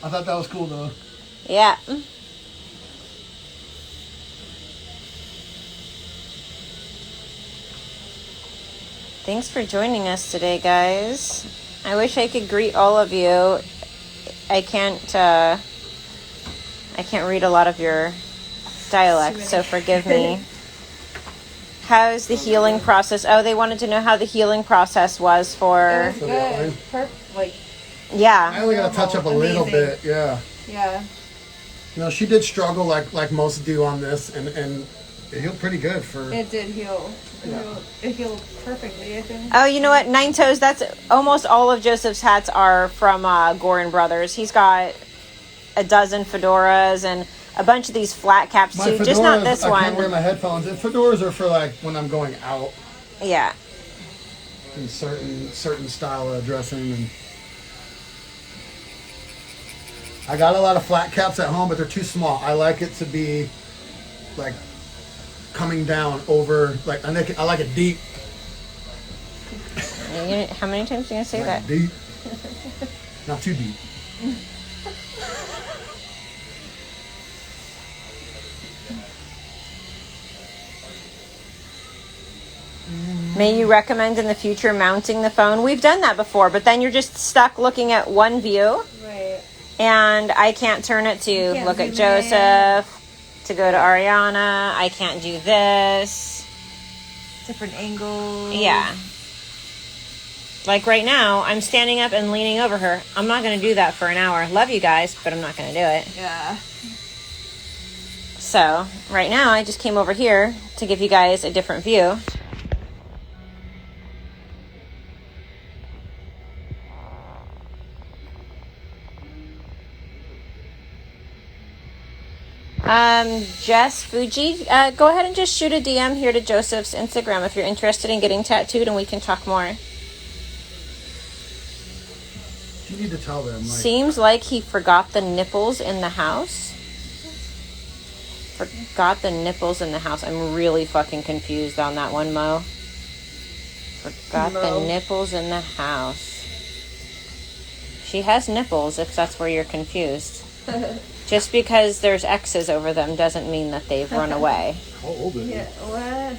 I thought that was cool though. Yeah. Thanks for joining us today, guys. I wish I could greet all of you. I can't read a lot of your dialect, so forgive me. How's the healing process? Oh, they wanted to know how the healing process was for... It was good. Perfect. Yeah. I only got to touch up a little bit, yeah. Yeah. You know, she did struggle like most do on this, and it healed pretty good for... It did heal. It healed perfectly, I think. Oh, you know what? Nine Toes, that's almost all of Joseph's hats are from Gorin Brothers. He's got a dozen fedoras and a bunch of these flat caps too. Fedoras, just not this one. I can't wear my headphones. And fedoras are for like when I'm going out. Yeah. In certain style of dressing. And I got a lot of flat caps at home, but they're too small. I like it to be like coming down over, like I like it deep. How many times are you gonna say that? Deep. Not too deep. May you recommend in the future mounting the phone? We've done that before, but then you're just stuck looking at one view. Right. And I can't turn it to look at Joseph, to go to Ariana. I can't do this. Different angles. Yeah. Like right now, I'm standing up and leaning over her. I'm not going to do that for an hour. Love you guys, but I'm not going to do it. Yeah. So, right now, I just came over here to give you guys a different view. Jess Fuji, go ahead and just shoot a DM here to Joseph's Instagram if you're interested in getting tattooed, and we can talk more. You need to tell them. Seems like he forgot the nipples in the house. Forgot the nipples in the house. I'm really fucking confused on that one, Mo. Forgot the nipples in the house. She has nipples, if that's where you're confused. Just because there's X's over them doesn't mean that they've run away. How old is it? Yeah, what?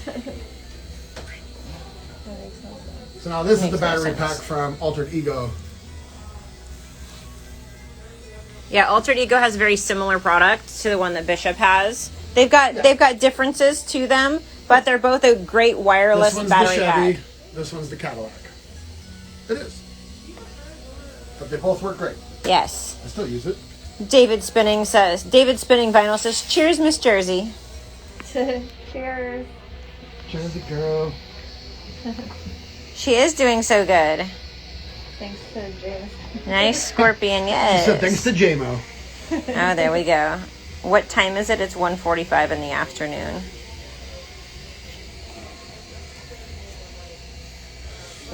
So now this is the battery pack from Altered Ego. Yeah, Altered Ego has a very similar product to the one that Bishop has. They've got differences to them, but they're both a great wireless battery pack. This one's the Cadillac. It is. But they both work great. Yes. I still use it. David Spinning Vinyl says, cheers, Miss Jersey. Cheers. Jersey girl. She is doing so good. Thanks to James. Nice scorpion, yes. She said thanks to JMO. Oh, there we go. What time is it? It's 1:45 in the afternoon.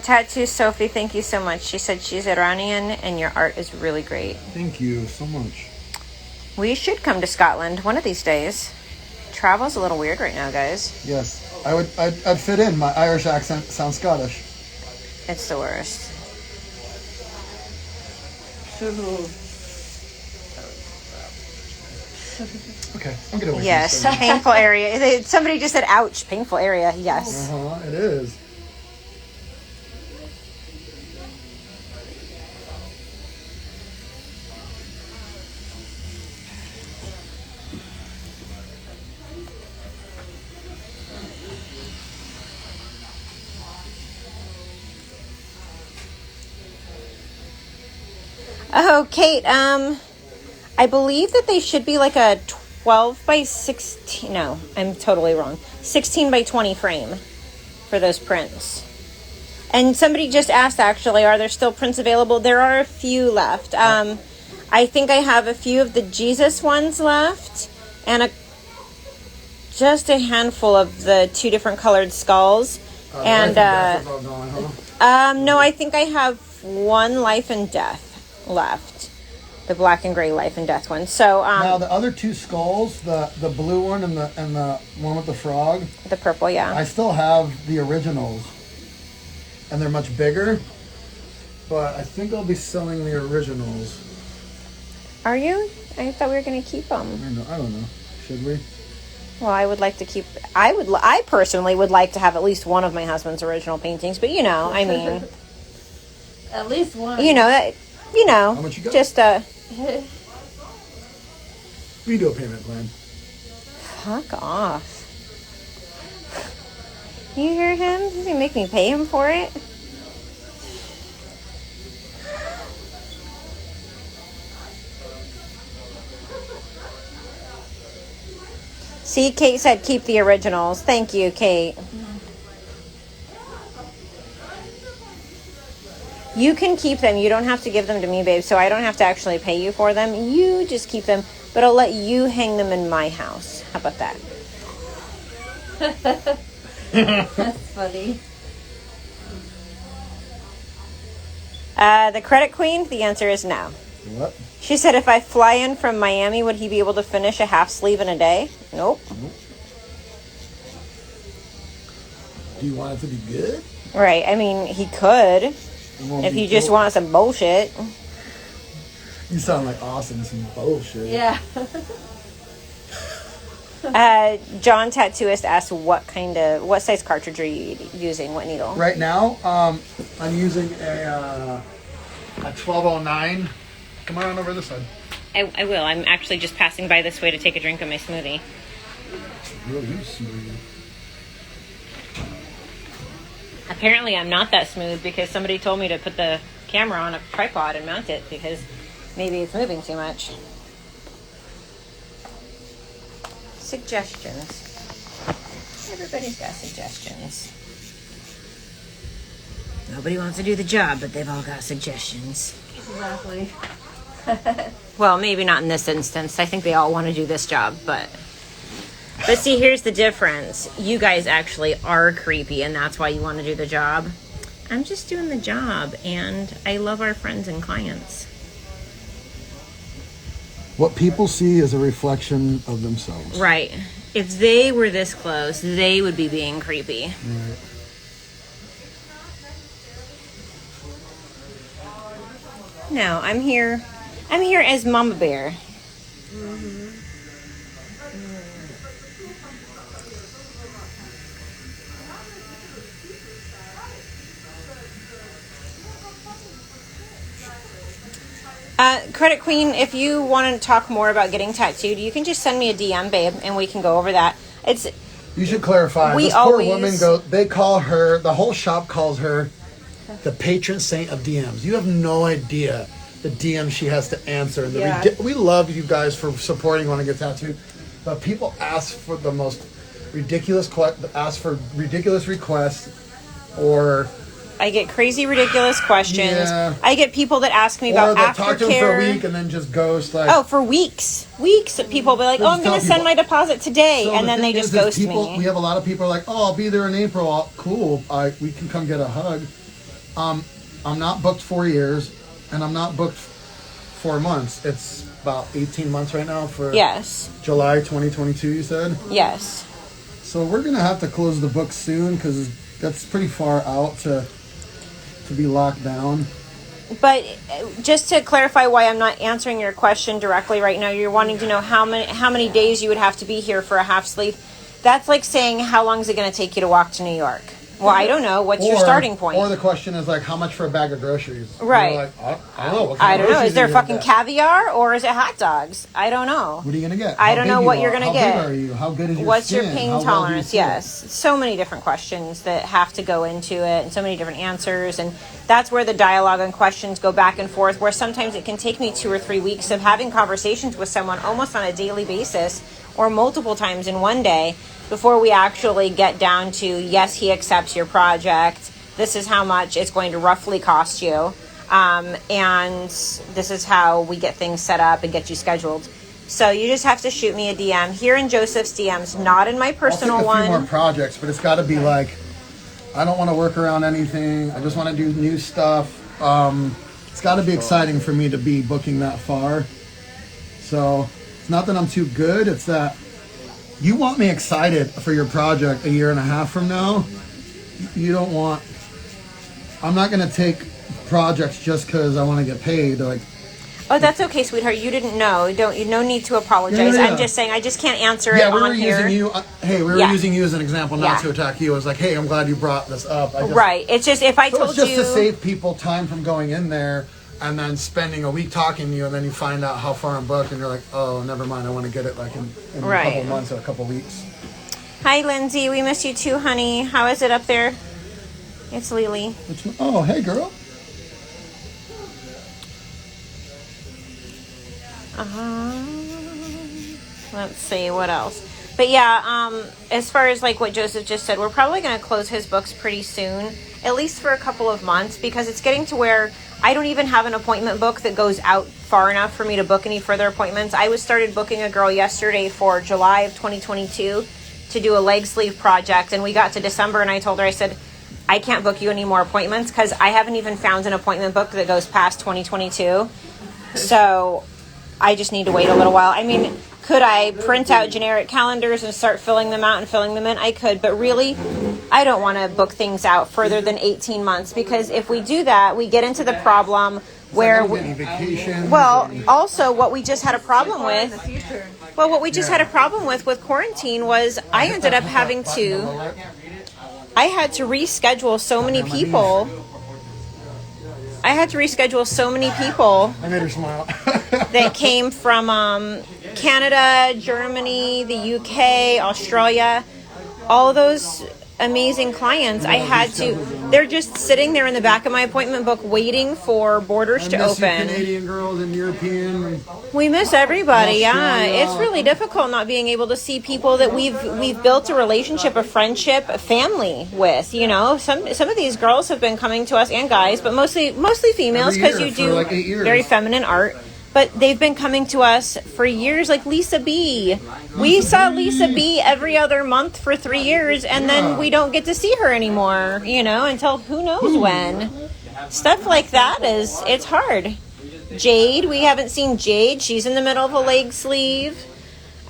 Tattoo Sophie, thank you so much. She said she's Iranian and your art is really great. Thank you so much. We should come to Scotland one of these days. Travel's a little weird right now, guys. Yes, I'd fit in. My Irish accent sounds Scottish. It's the worst. Okay, I'm gonna. Yes, painful area. Somebody just said, "Ouch!" Painful area. Yes. It is. Oh, Kate, I believe that they should be like a 12 by 16, no, I'm totally wrong, 16 by 20 frame for those prints. And somebody just asked, actually, are there still prints available? There are a few left. I think I have a few of the Jesus ones left, and just a handful of the 2 different colored skulls. And, no, I think I have 1 Life and Death left, the black and gray Life and Death one. So now the other 2 skulls, the blue one and the one with the frog, the purple, yeah, I still have the originals, and they're much bigger, but I think I'll be selling the originals. Are you? I thought we were going to keep them. I don't know. Should we? Well, I would like to keep. I personally would like to have at least one of my husband's original paintings. But I mean, At least one. How much you got? just Video payment plan. fuck off. You hear him? Does he make me pay him for it? See, Kate said keep the originals. Thank you, Kate. You can keep them. You don't have to give them to me, babe, so I don't have to actually pay you for them. You just keep them, but I'll let you hang them in my house. How about that? That's funny. The credit queen, the answer is no. What? She said if I fly in from Miami, would he be able to finish a half sleeve in a day? Nope. Do you want it to be good? Right. I mean, he could if he just wants some bullshit. You sound like Austin, some bullshit. Yeah. John Tattooist asked what size cartridge are you using? What needle? Right now, I'm using a 1209. Come on over this side. I will. I'm actually just passing by this way to take a drink of my smoothie. Really smooth. Apparently I'm not that smooth because somebody told me to put the camera on a tripod and mount it because maybe it's moving too much. Suggestions. Everybody's got suggestions. Nobody wants to do the job, but they've all got suggestions. Exactly. Well, maybe not in this instance. I think they all want to do this job, but see, here's the difference. You guys actually are creepy, and that's why you want to do the job. I'm just doing the job, and I love our friends and clients. What people see is a reflection of themselves. Right. If they were this close, they would be being creepy. Right. No, I'm here. I'm here as Mama Bear. Credit Queen, if you want to talk more about getting tattooed, you can just send me a DM, babe, and we can go over that. You should clarify. We this always- poor woman they call her, the whole shop calls her the patron saint of DMs. You have no idea the DM she has to answer. And Yeah. we love you guys for supporting when I get tattooed, but people ask for the most ridiculous requests, or I get crazy, ridiculous questions. Yeah. I get people that ask me or about they'll talk to them for a aftercare. week and then just ghost. Like, Oh, for weeks. Weeks. People will be like, Just oh, I'm going tell to send people. my deposit today. So And the then they thing just is ghost people, me. We have a lot of people are like, oh, I'll be there in April. Cool. We can come get a hug. I'm not booked 4 years, and I'm not booked 4 months. It's about 18 months right now for Yes. July 2022, you said? Yes. So we're going to have to close the book soon because that's pretty far out to be locked down. But just to clarify why I'm not answering your question directly right now, you're wanting to know how many days you would have to be here for a half sleeve. That's like saying, how long is it going to take you to walk to New York? Well, I don't know. What's your starting point? Or the question is like, how much for a bag of groceries? Right. You're like, I don't know. What kind I of don't know. groceries Is there are you gonna fucking get? caviar or is it hot dogs? I don't know. What are you going to get? I How don't big know you what are? you're gonna How get. big are you? How good is your What's skin? your pain How well do you tolerance? feel? Yes. So many different questions that have to go into it and so many different answers. And that's where the dialogue and questions go back and forth, where sometimes it can take me 2 or 3 weeks of having conversations with someone almost on a daily basis or multiple times in one day before we actually get down to, yes, he accepts your project. This is how much it's going to roughly cost you. And this is how we get things set up and get you scheduled. So you just have to shoot me a DM here in Joseph's DMs, not in my personal I'll take a few one. more projects, but it's got to be like, I don't want to work around anything. I just want to do new stuff. It's got to be exciting for me to be booking that far. So it's not that I'm too good. It's that you want me excited for your project a year and a half from now. You don't want. I'm not going to take projects just because I want to get paid. Like, Oh, that's okay, sweetheart. You didn't know. No need to apologize. Yeah. I'm just saying I just can't answer Yeah, it we were on here. using you. We were Yeah. using you as an example, not Yeah. to attack you. I was like, hey, I'm glad you brought this up. Right. It's just if I So told it's just you to save people time from going in there and then spending a week talking to you, and then you find out how far I'm booked, and you're like, oh, never mind. I want to get it like in a Right. couple months or a couple weeks. Hi, Lindsay. We miss you too, honey. How is it up there? It's Lily. Oh, hey, girl. Let's see what else. But yeah, as far as like what Joseph just said, we're probably going to close his books pretty soon, at least for a couple of months, because it's getting to where I don't even have an appointment book that goes out far enough for me to book any further appointments. I started booking a girl yesterday for July of 2022 to do a leg sleeve project, and we got to December, and I told her, I said, I can't book you any more appointments because I haven't even found an appointment book that goes past 2022. So I just need to wait a little while. I mean, could I print out generic calendars and start filling them out and filling them in? I could, but really, I don't want to book things out further than 18 months, because if we do that, we get into the problem where also what we just had a problem with. Well, what we just had a problem with quarantine was I ended up having to. I had to reschedule so many people. I made her smile. That came from Canada, Germany, the UK, Australia. All those amazing clients. They're just sitting there in the back of my appointment book waiting for borders to open. Canadian girls and European. We miss everybody. Yeah, it's really difficult not being able to see people that we've built a relationship, a friendship, a family with. You know, some of these girls have been coming to us, and guys, but mostly females, because you do like 8 years. very feminine art. But they've been coming to us for years, like Lisa B. We saw Lisa B every other month for 3 years, and then we don't get to see her anymore, you know, until who knows when. Stuff like that it's hard. Jade, we haven't seen Jade. She's in the middle of a leg sleeve.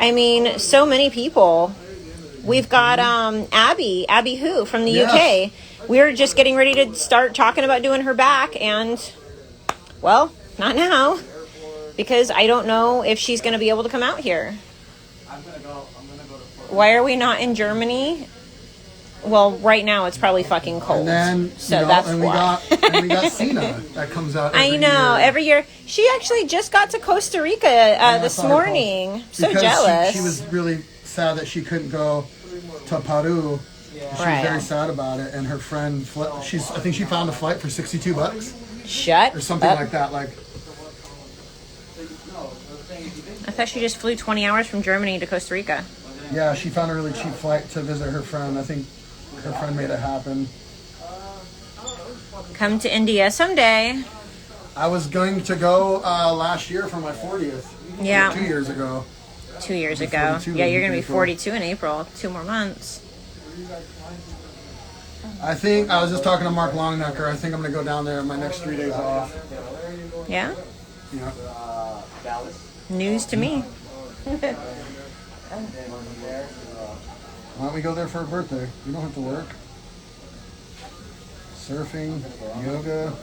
I mean, so many people. We've got Abby Who from the UK. We're just getting ready to start talking about doing her back, and, well, not now. Because I don't know if she's going to be able to come out here. Why are we not in Germany? Well, right now it's probably fucking cold. And then, that's why. We got Cena that comes out every year. She actually just got to Costa Rica this morning. So jealous. She was really sad that she couldn't go to Peru. She was very sad about it. And her friend, I think she found a flight for $62. Shut or something up. like that. I thought she just flew 20 hours from Germany to Costa Rica. Yeah, she found a really cheap flight to visit her friend. I think her friend made it happen. Come to India someday. I was going to go last year for my 40th. Yeah. 2 years ago. 2 years ago. Yeah, you're going to be 42 in April. 2 more months. I think, I was just talking to Mark Longnecker. I think I'm going to go down there my next 3 days off. Yeah? Yeah. News to me. Why don't we go there for her birthday? We don't have to work. Surfing, yoga.